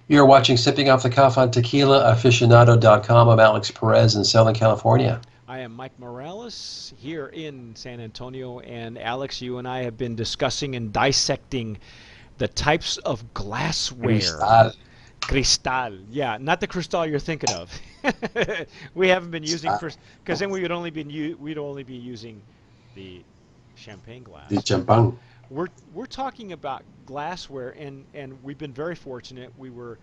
You're watching Sipping Off the Cuff on Tequila Aficionado.com. I'm Alex Perez in Southern California. I am Mike Morales here in San Antonio, and Alex, you and I have been discussing and dissecting the types of glassware. Cristal. Cristal, yeah, not the cristal you're thinking of. We haven't been using Cristal. for because then we'd only be using the champagne The glass. champagne. We're talking about glassware, and we've been very fortunate. We were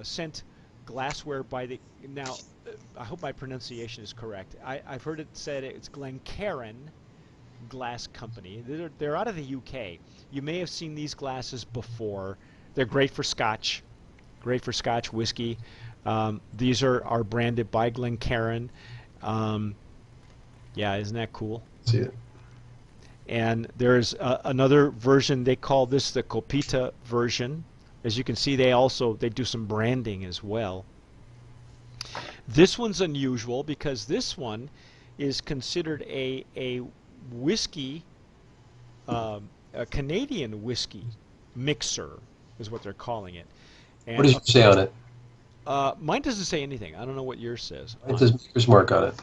sent glassware by the now. I hope my pronunciation is correct. I've heard it said it's Glencairn Glass Company. They're out of the UK. You may have seen these glasses before. They're great for Scotch whiskey. These are branded by Glencairn. Um, yeah, isn't that cool? See it. And there's another version. They call this the Copita version. As you can see, they do some branding as well. This one's unusual because this one is considered a whiskey, a Canadian whiskey mixer, is what they're calling it. What And does it say on it? mine doesn't say anything. I don't know what yours says It on it. says Maker's Mark on it.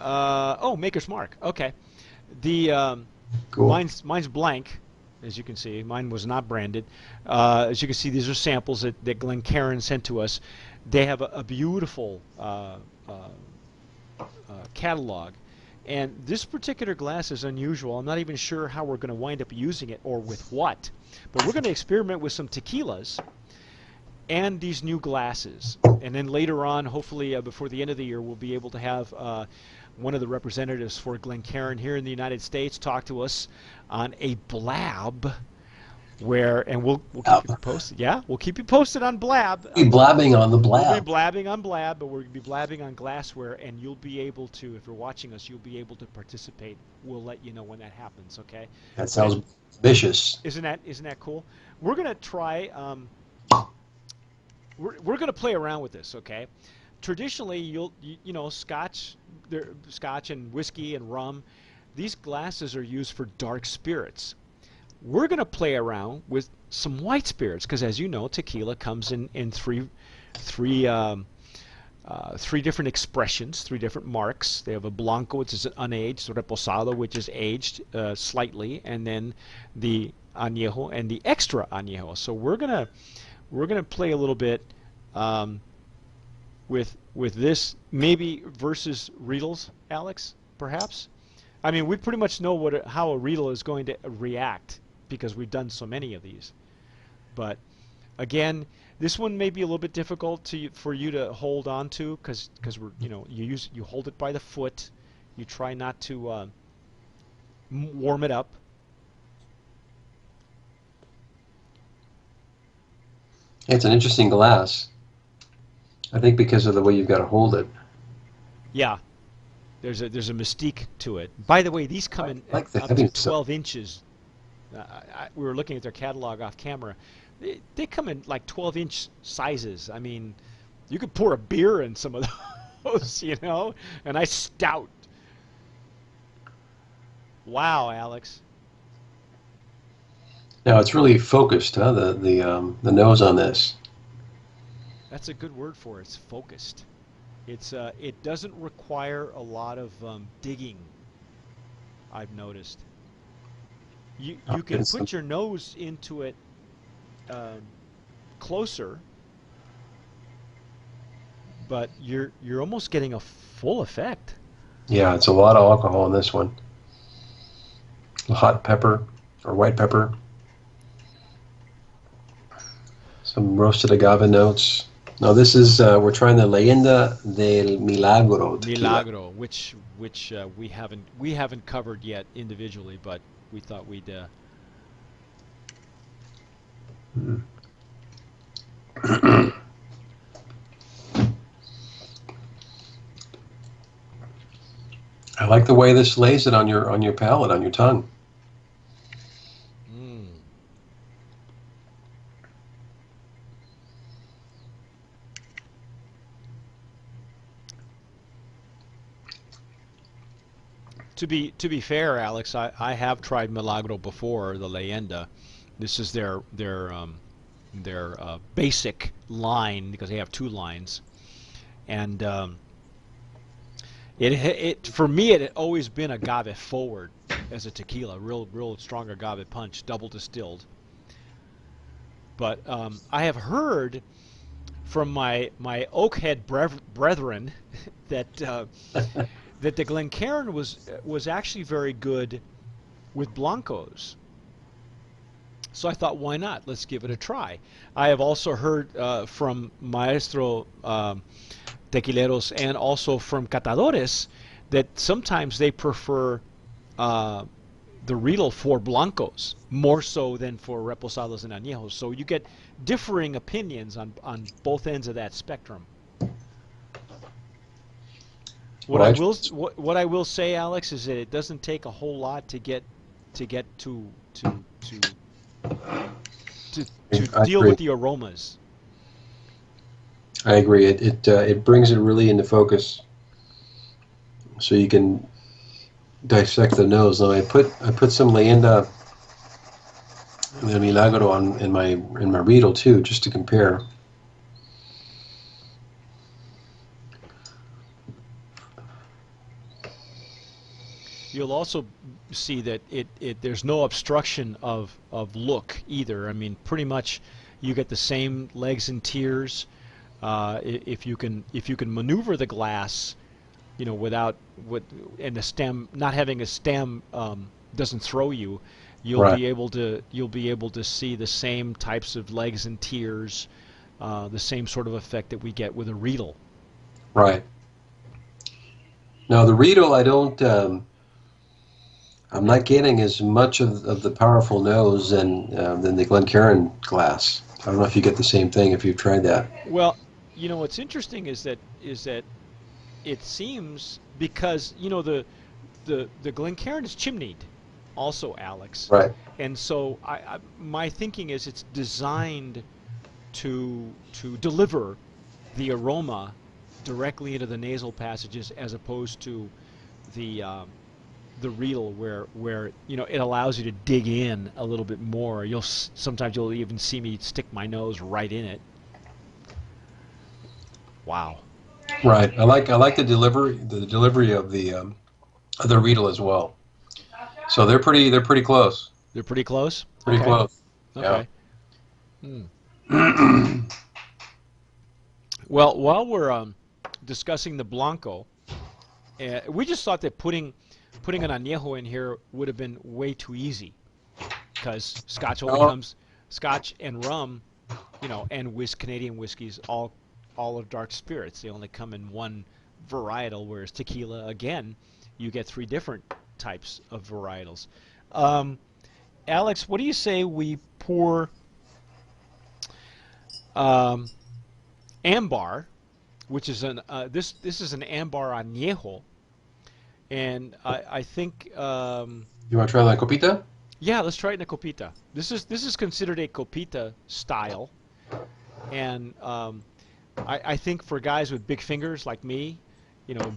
Oh, Maker's Mark. Okay. The Cool. mine's blank, as you can see. Mine was not branded. As you can see, these are samples that Glencairn sent to us. They have a beautiful catalog. And this particular glass is unusual. I'm not even sure how we're going to wind up using it or with what. But we're going to experiment with some tequilas and these new glasses. And then later on, hopefully before the end of the year, we'll be able to have one of the representatives for Glencairn here in the United States talk to us on a blab and we'll keep you posted. Yeah, we'll keep you posted on blab. Be blabbing on the We'll be blab. blabbing on blab, but we'll be blabbing on glassware, and you'll be able to, if you're watching us, you'll be able to participate. We'll let you know when that happens, okay? That But sounds vicious. isn't that cool? We're gonna try. We're gonna play around with this, okay? Traditionally, you know, Scotch and whiskey and rum. These glasses are used for dark spirits. We're going to play around with some white spirits because, as you know, tequila comes in three three different expressions, three different marks. They have a blanco, which is an unaged, reposado, which is aged slightly, and then the añejo and the extra añejo. So we're gonna play a little bit um, with this maybe versus Riedels, Alex, perhaps. I mean, we pretty much know how a Riedel is going to react because we've done so many of these. But again, this one may be a little bit difficult for you to hold on to because we're you hold it by the foot. You try not to warm it up. It's an interesting glass. I think because of the way you've got to hold it. Yeah, there's a mystique to it. By the way, these come I in like the up to heaviness of 12 inches. We were looking at their catalog off camera. They come in like 12-inch sizes. I mean, you could pour a beer in some of those, a nice stout. Wow, Alex. Now it's really focused, huh? The nose on this. That's a good word for it. It's focused. It doesn't require a lot of digging, I've noticed. You can It's put your nose into it um, closer, but you're almost getting a full effect. Yeah, it's a lot of alcohol in this one. Hot pepper or white pepper. Some roasted agave notes. No, this is we're trying the Leyenda del Milagro tequila. Milagro, which we haven't covered yet individually, but we thought we'd. Mm. I like the way this lays it on your palate, on your tongue. Mm. To be fair, Alex, I have tried Milagro before, the Leyenda. This is their basic line, because they have two lines. And it for me it had always been agave forward as a tequila, real strong agave punch, double distilled. But I have heard from my oakhead brethren that that the Glencairn was actually very good with blancos. So I thought, why not? Let's give it a try. I have also heard from Maestro tequileros and also from catadores that sometimes they prefer uh, the riedel for blancos more so than for reposados and añejos. So you get differing opinions on both ends of that spectrum. What Well, I I, will what I will say, Alex, is that it doesn't take a whole lot to get to I deal with agree. the aromas. I agree. It brings it really into focus, so you can dissect the nose. Now I put some leyenda and milagro on in my Riedel too, just to compare. You'll also see that there's no obstruction of look either. I mean, pretty much you get the same legs and tiers. If you can maneuver the glass, without with and the stem not having a stem doesn't throw you, Right, you'll be able to see the same types of legs and tiers, the same sort of effect that we get with a Riedel. right. Now the Riedel, I don't. I'm not getting as much of the powerful nose than the Glencairn glass. I don't know if you get the same thing if you've tried that. Well, what's interesting is that it seems because the Glencairn is chimneyed, also, Alex, Right, and so my thinking is it's designed to deliver the aroma directly into the nasal passages, as opposed to the the Riedel, where it allows you to dig in a little bit more. Sometimes you'll even see me stick my nose right in it. Wow. right. I like the delivery of the Riedel as well. So they're pretty close. They're pretty close. Pretty Okay. close. Yeah. Okay. Hmm. Well, while we're discussing the Blanco, we just thought that putting an añejo in here would have been way too easy, because Scotch only No, comes Scotch and rum, and Canadian whiskeys all are dark spirits. They only come in one varietal, whereas tequila, again, you get three different types of varietals. Um, Alex, what do you say we pour um, ambar, which is this is an ambar añejo, and I think you want to try la copita? yeah, let's try it in a copita. This is considered a copita style, and I think for guys with big fingers like me,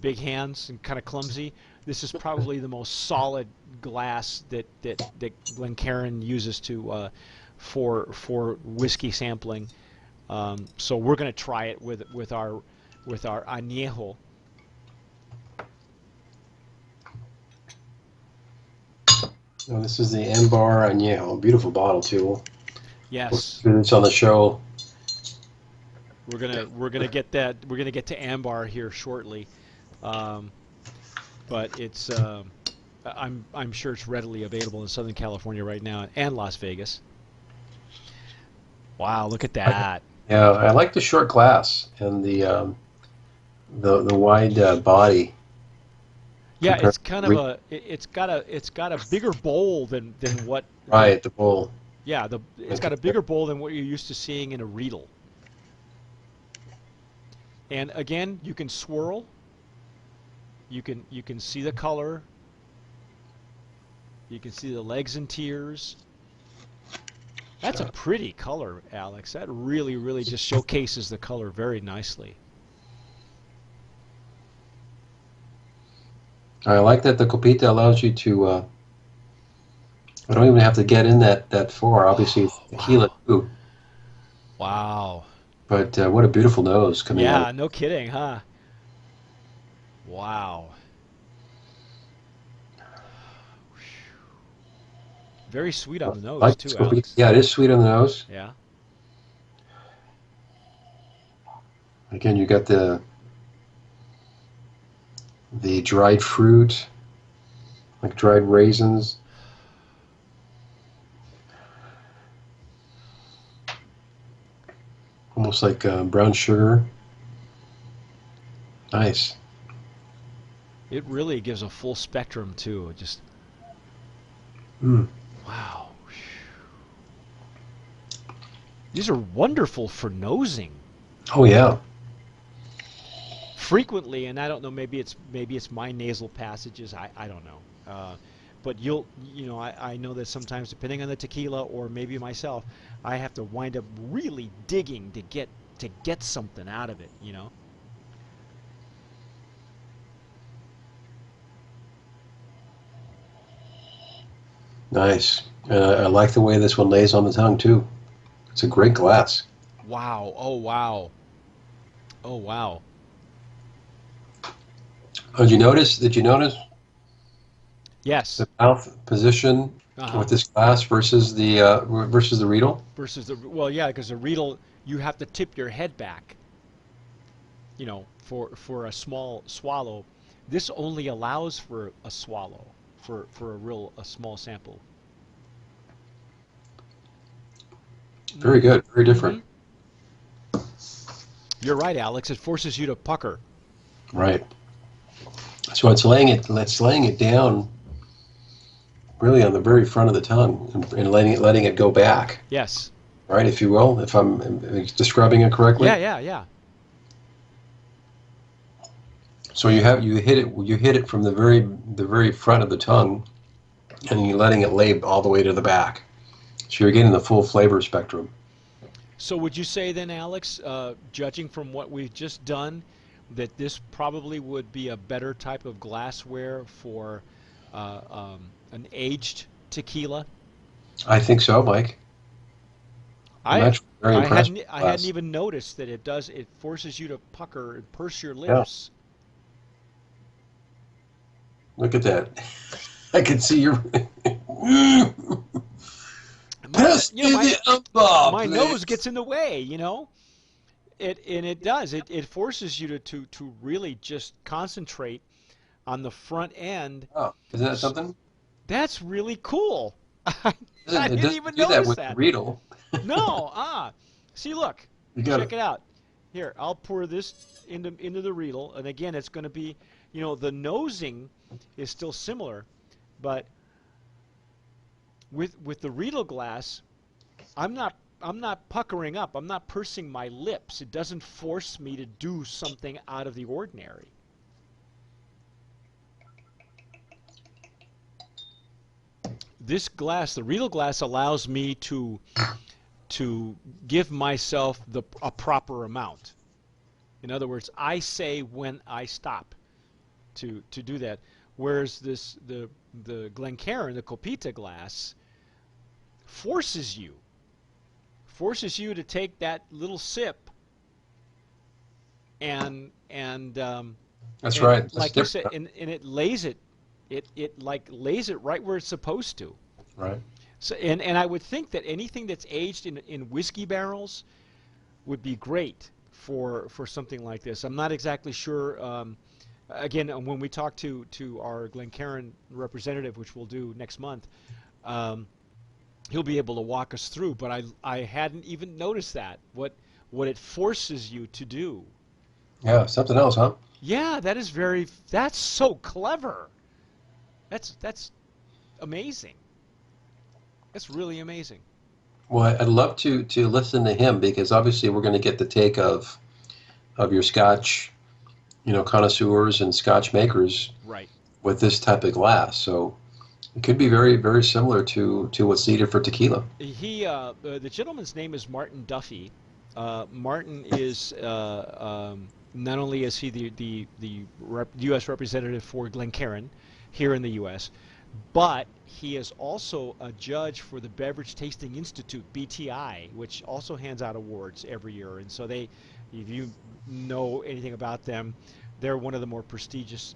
big hands and kind of clumsy, this is probably the most solid glass that Glencairn uses for whiskey sampling. So we're going to try it with our añejo. No, this is the Ambar Añejo. Beautiful bottle too. We'll Yes, do this on the show. we're gonna get that. We're gonna get to ambar here shortly, um, but I'm sure it's readily available in Southern California right now and Las Vegas. Wow, look at I, that. yeah, I like the short glass and the wide body Yeah, compared it's to kind of it's got a bigger bowl than what the right the bowl. yeah the it's got a bigger bowl than what you're used to seeing in a Riedel. And again, you can swirl. You can see the color. You can see the legs and tiers. That's a pretty color, Alex. That really just showcases the color very nicely. I like that the copita allows you to. I don't even have to get in that far. Obviously, it's Oh, tequila wow. too. Wow. But what a beautiful nose coming out of Yeah, no kidding, huh? Wow. Very sweet on it. the I nose like too, scorpion. Alex. Yeah, it is sweet on the nose. Yeah. Again, you got the dried fruit, like dried raisins, almost like brown sugar. Nice. It really gives a full spectrum too. Just Mm. wow. These are wonderful for nosing. Oh yeah. Frequently, and I don't know, maybe it's my nasal passages. I don't know. But I know that sometimes depending on the tequila or maybe myself, I have to wind up really digging to get something out of it. Nice. I like the way this one lays on the tongue too. It's a great glass. Wow. Oh wow. Oh wow. Oh, Did you notice Yes. the mouth position with Uh-huh. this glass versus the Riedel? Versus well, yeah, because the Riedel, you have to tip your head back, for a small swallow. This only allows for a swallow for a small sample. Very Mm-hmm. good. Very Mm-hmm. different. You're right, Alex. It forces you to pucker. Right. So it's laying it down really on the very front of the tongue and letting it go back, Yes. right, if you will, if I'm describing it correctly. Yeah, yeah, yeah. So you hit it from the very front of the tongue, and you're letting it lay all the way to the back. So you're getting the full flavor spectrum. So would you say then, Alex, judging from what we've just done, that this probably would be a better type of glassware for an aged tequila? I think so, Mike. I'm I actually very I impressed hadn't with the I hadn't glass. even noticed that it forces you to pucker and purse your Yeah, lips. look at that. I can see your. My Pass you know me my the umber, my nose please. gets in the way. It does. It forces you to really just concentrate on the front end. Oh, isn't that something? That's really cool. I It didn't doesn't even do that notice with the that. Riedel. No, see, look, You got check it. it out. Here, I'll pour this into the Riedel, and again, it's going to be, the nosing is still similar, but with the Riedel glass, I'm not puckering up. I'm not pursing my lips. It doesn't force me to do something out of the ordinary. This glass, the Riedel glass, allows me to give myself a proper amount. In other words, I say when I stop to do that. Whereas the Glencairn, the Copita glass, forces you forces you to take that little sip and That's and right. That's like you said, different, and it like lays it right where it's supposed to. right? So and I would think that anything that's aged in whiskey barrels would be great for something like this. I'm not exactly sure. Again, when we talk to our Glencairn representative, which we'll do next month, um, he'll be able to walk us through. But I hadn't even noticed that what it forces you to do. Yeah, something else, huh? Yeah, that's so clever. That's amazing. That's really amazing. Well, I'd love to listen to him because obviously we're going to get the take of your Scotch, connoisseurs and Scotch makers Right. with this type of glass. So it could be very, very similar to what's needed for tequila. The gentleman's name is Martin Duffy. Martin is not only is he the U.S. representative for Glencairn here in the U.S., but he is also a judge for the Beverage Tasting Institute, BTI, which also hands out awards every year. And so they, if you know anything about them, they're one of the more prestigious.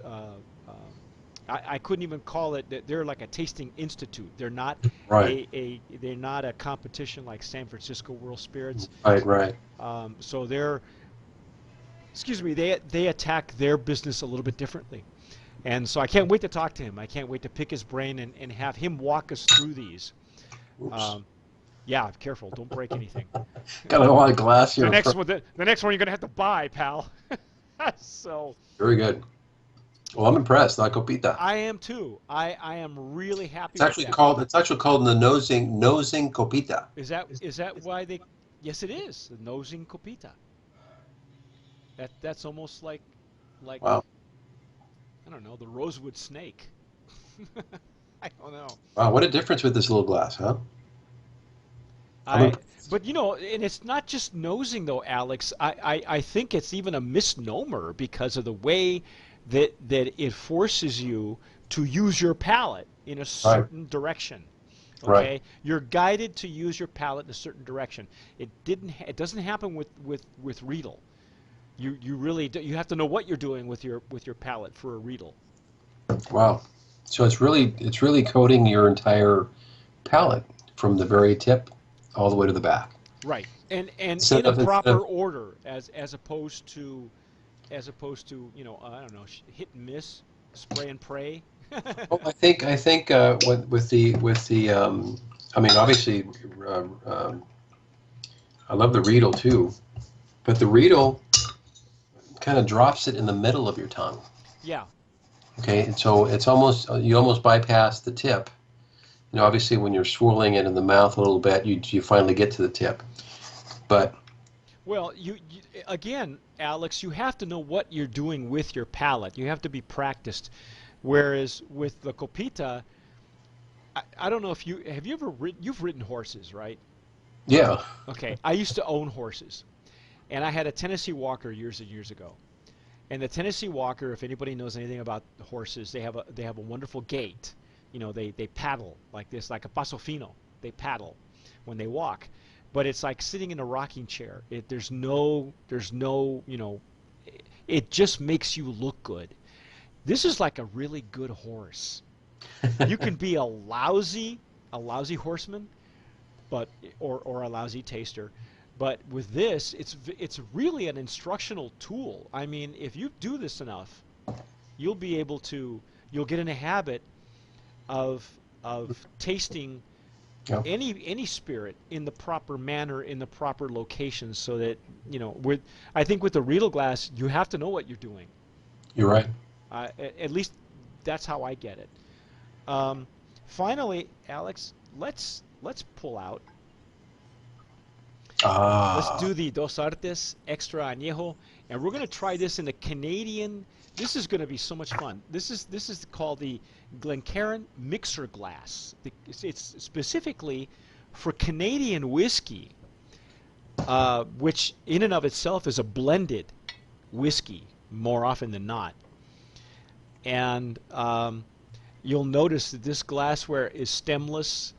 I couldn't even call it. They're like a tasting institute. They're not Right. they're not a competition like San Francisco World Spirits. Right. Right. So they're, excuse me, they attack their business a little bit differently. And so I can't wait to talk to him. I can't wait to pick his brain and have him walk us through these. Oops. Um, yeah, careful, don't break anything. Got a lot of glass here The in next front. one, the next one you're gonna have to buy, pal. So Very good. Well, I'm impressed. La Copita. I am too. I am really happy It's with actually that. called. It's actually called the nosing copita. Is that why they? Yes, it is the nosing copita. That's almost like Wow. I don't know, the rosewood snake. I don't know. Wow. What a difference with this little glass, huh? I'm I impressed. but and it's not just nosing though, Alex. I think it's even a misnomer because of the way that it forces you to use your palate in a Right. certain direction. Right. Okay, you're guided to use your palate in a certain direction. It doesn't happen with Riedel. You really you have to know what you're doing with your palate for a Riedel. Wow. So it's really coating your entire palate from the very tip all the way to the back. Right. And Instead in a of instead of proper order as opposed to I don't know, hit and miss, spray and pray. well, I think with the I mean obviously I love the Riedel too, but the Riedel kind of drops it in the middle of your tongue. Yeah. Okay, and so it's almost you almost bypass the tip. You know, obviously when you're swirling it in the mouth a little bit, you finally get to the tip. But Well, you again, Alex, you have to know what you're doing with your palate. You have to be practiced. Whereas with the copita, I don't know if you ever you've ridden horses, right? yeah, Okay, I used to own horses, and I had a Tennessee Walker years and years ago. And the Tennessee Walker, if anybody knows anything about horses, they have a wonderful gait. They paddle like this, like a paso fino. They paddle when they walk, but it's like sitting in a rocking chair. There's no, it just makes you look good. This is like a really good horse. You can be a lousy horseman, but or a lousy taster. But with this, it's really an instructional tool. I mean, if you do this enough, you'll get in a habit of tasting yeah, any spirit in the proper manner in the proper location so that with I think with the Riedel glass you have to know what you're doing. you're right. At least that's how I get it. Um, Finally, Alex, let's pull out. Let's Ah, do the Dos Artes Extra Añejo, and we're going to try this in a Canadian. This is going to be so much fun. This is called the Glencairn Mixer Glass. It's specifically for Canadian whiskey, which in and of itself is a blended whiskey more often than not. And you'll notice that this glassware is stemless.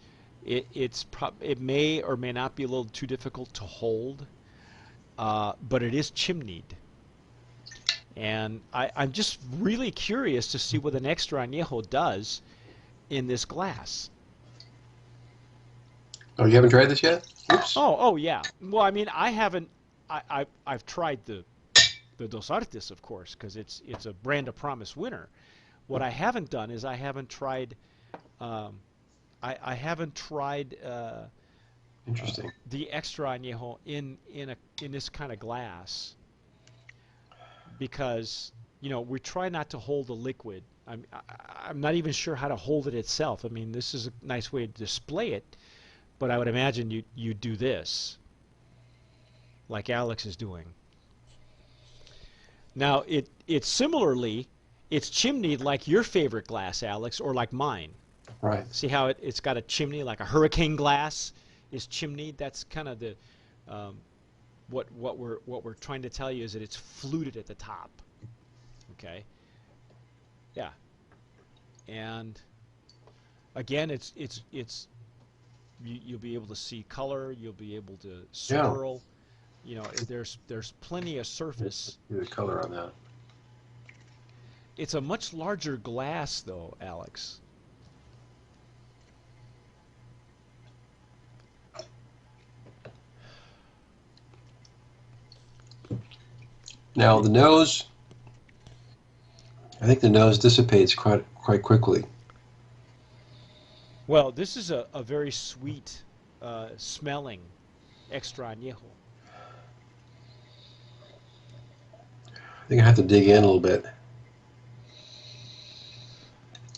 It may or may not be a little too difficult to hold, but it is chimneyed. And I'm just really curious to see what an extra añejo does in this glass. oh, you haven't tried this yet? Oops. Oh yeah. Well, I mean, I haven't. I've tried the Dos Artes, of course, because it's a Brand of Promise winner. What I haven't done is um, I haven't tried Interesting. the extra añejo in this kind of glass because we try not to hold the liquid. I'm not even sure how to hold it itself. I mean, this is a nice way to display it, but I would imagine you do this like Alex is doing. Now it's chimneyed like your favorite glass, Alex, or like mine. Right. See how it's got a chimney like a hurricane glass is chimneyed. That's kind of the um, what we're trying to tell you is that it's fluted at the top. Okay. Yeah. And Again, you'll be able to see color. You'll be able to Yeah. swirl. There's plenty of Let's surface. see the color on that. It's a much larger glass, though, Alex. Now the nose, I think the nose dissipates quite quickly. Well, this is a very sweet smelling extra añejo. I think I have to dig in a little bit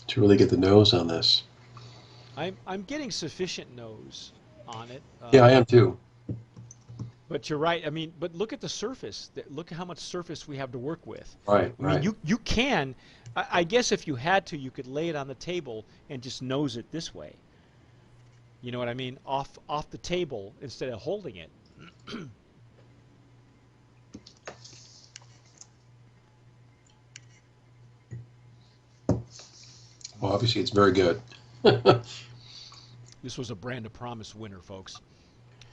to really get the nose on this. I'm getting sufficient nose on it. Yeah, I am too. But you're right. I mean, but look at the surface. Look at how much surface we have to work with. Right, I mean, right. you can. I guess if you had to, you could lay it on the table and just nose it this way. You know what I mean? Off the table instead of holding it. Well, obviously it's very good. This was a Brand of Promise winner, folks.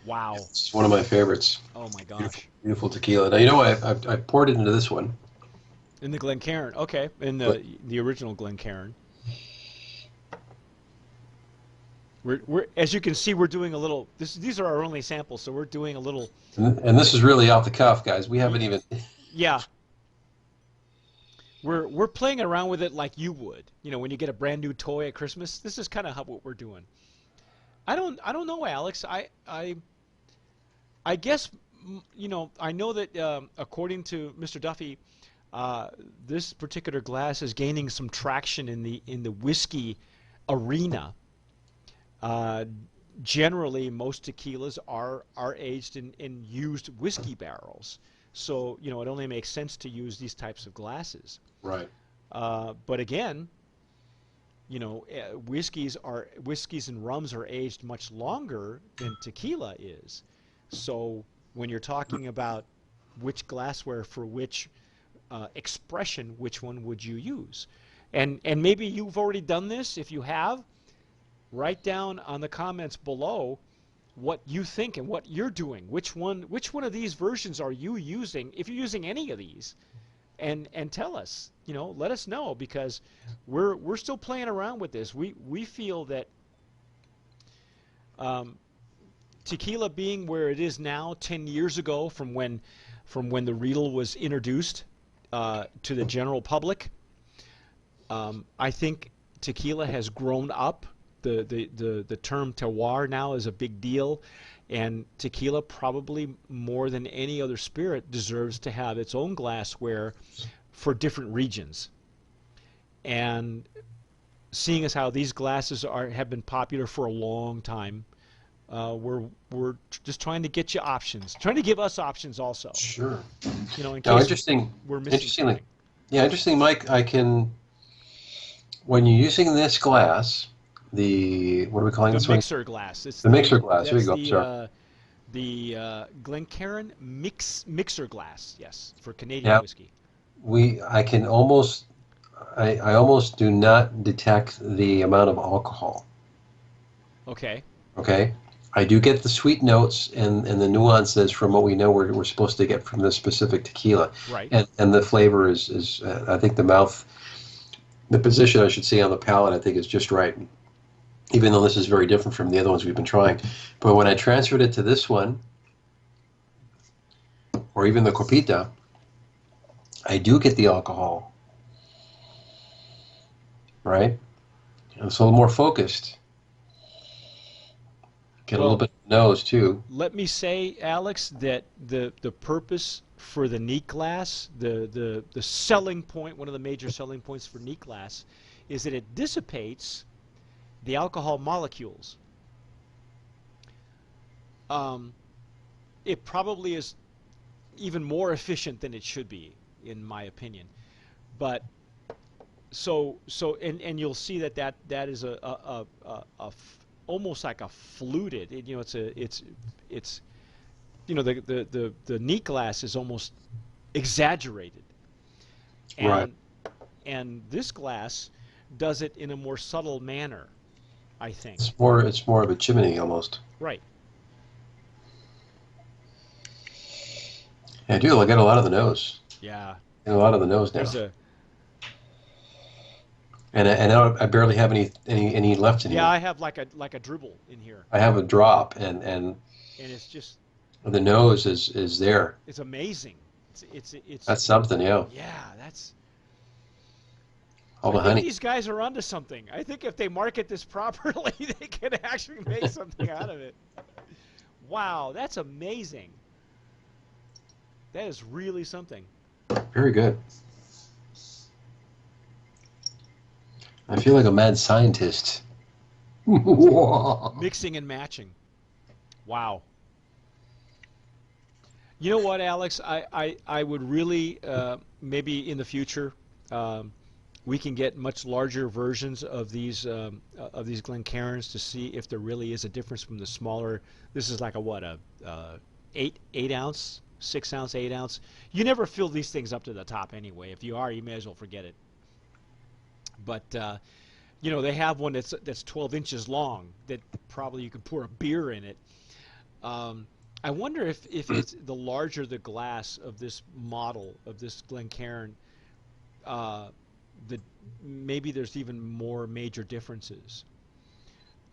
Wow. It's one of my favorites. Oh my Beautiful, gosh. beautiful tequila. Now you know I poured it into this one. In the Glencairn. Okay. In But the original Glencairn. We're as you can see, we're doing a little. These are our only samples, so we're doing a little. and this is really off the cuff, guys. We haven't even. Yeah, we're playing around with it like you would. When you get a brand new toy at Christmas. This is kind of what we're doing. I don't know, Alex. I guess I know that according to Mr. Duffy, this particular glass is gaining some traction in the whiskey arena. Uh, Generally, most tequilas are aged in used whiskey barrels, so it only makes sense to use these types of glasses. Right. But again, whiskeys and rums are aged much longer than tequila is. So when you're talking about which glassware for which expression, which one would you use? And maybe you've already done this. If you have, write down on the comments below what you think and what you're doing. Which one of these versions are you using? If you're using any of these, and tell us. Let us know, because we're still playing around with this. We feel that tequila being where it is now, 10 years ago from when the Riedel was introduced to the general public, I think tequila has grown up. The term terroir now is a big deal, and tequila, probably more than any other spirit, deserves to have its own glassware for different regions. And seeing as how these glasses have been popular for a long time, we're just trying to get you options, trying to give us options also. Sure. In Now, case we're missing interestingly, something. yeah, interesting, Mike. When you're using this glass, what are we calling The this one? mixer glass. It's The mixer glass. There you that's go. Sorry. the Glencairn mixer glass. Yes, for Canadian Yeah, whiskey. I can almost, I almost do not detect the amount of alcohol. Okay. Okay. I do get the sweet notes and the nuances from what we know we're supposed to get from this specific tequila, Right. and the flavor is I think the position I should say on the palate, I think is just right. Even though this is very different from the other ones we've been trying, but when I transferred it to this one, or even the copita, I do get the alcohol, right? And it's a little more focused. Get a little Well, bit of nose too. let me say, Alex, that the purpose for the neat glass, the selling point, one of the major selling points for neat glass, is that it dissipates the alcohol molecules. Um, it probably is even more efficient than it should be, in my opinion. But and you'll see that is almost like a fluted. It's the neat glass is almost exaggerated, Right. and this glass does it in a more subtle manner. I think. It's more of a chimney almost. Right. Yeah, I do. I get a lot of the nose. Yeah. Get a lot of the nose now. There's a And I barely have any left in Yeah, here. I have like a dribble in here, I have a drop, and and it's just the nose is there. it's amazing. It's That's something, yeah. yeah, that's All I the think honey. these guys are onto something. I think if they market this properly, they can actually make something out of it. Wow, that's amazing. That is really something. Very good. I feel like a mad scientist. Mixing and matching. Wow. You know what, Alex? I would really maybe in the future um, we can get much larger versions of these Glencairns to see if there really is a difference from the smaller. This is like a what a 8 ounce, 6 ounce, 8 ounce. You never fill these things up to the top anyway. If you are, you may as well forget it. But you know they have one that's 12 inches long that probably you could pour a beer in it. Um, I wonder if it's the larger the glass of this model of this Glencairn, uh, the maybe there's even more major differences.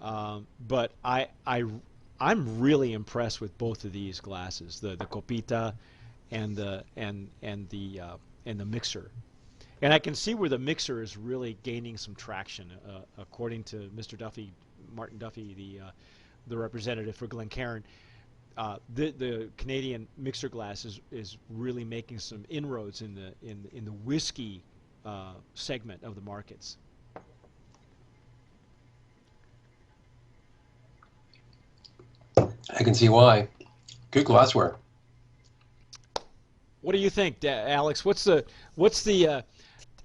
But I'm really impressed with both of these glasses, the Copita and the mixer. And I can see where the mixer is really gaining some traction, according to Mr. Duffy, Martin Duffy, the representative for Glencairn. The Canadian mixer glass is really making some inroads in the whiskey segment of the markets. I can see why. Good glassware. What do you think, Alex? What's the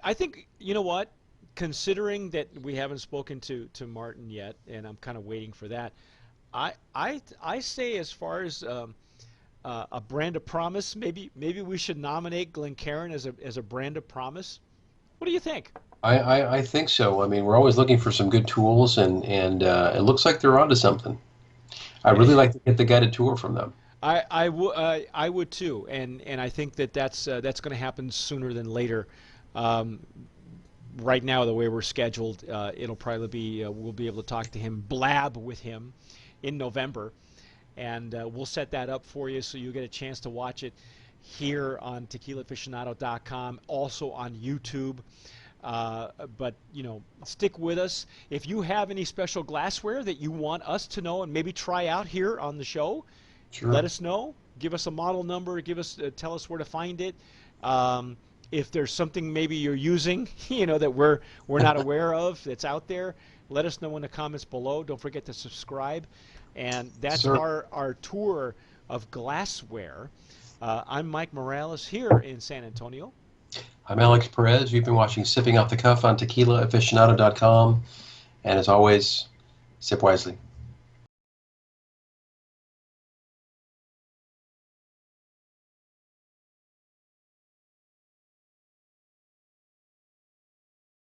I think you know what. Considering that we haven't spoken to Martin yet, and I'm kind of waiting for that, I say as far as a brand of promise, maybe we should nominate Glencairn as a brand of promise. What do you think? I think so. I mean, we're always looking for some good tools, and it looks like they're onto something. I really like to get the guided tour from them. I would too, and I think that that's going to happen sooner than later. Um, right now, the way we're scheduled, it'll probably be we'll be able to talk to him, blab with him, in November, and we'll set that up for you so you get a chance to watch it here on TequilaAficionado.com, also on YouTube. But you know, stick with us. If you have any special glassware that you want us to know and maybe try out here on the show, let Sure. us know. Give us a model number. Give us tell us where to find it. Um, if there's something maybe you're using, you know, that we're not aware of that's out there, let us know in the comments below. Don't forget to subscribe. And that's Sir, our tour of glassware. I'm Mike Morales here in San Antonio. I'm Alex Perez. You've been watching Sipping Off the Cuff on TequilaAficionado.com, and as always, sip wisely.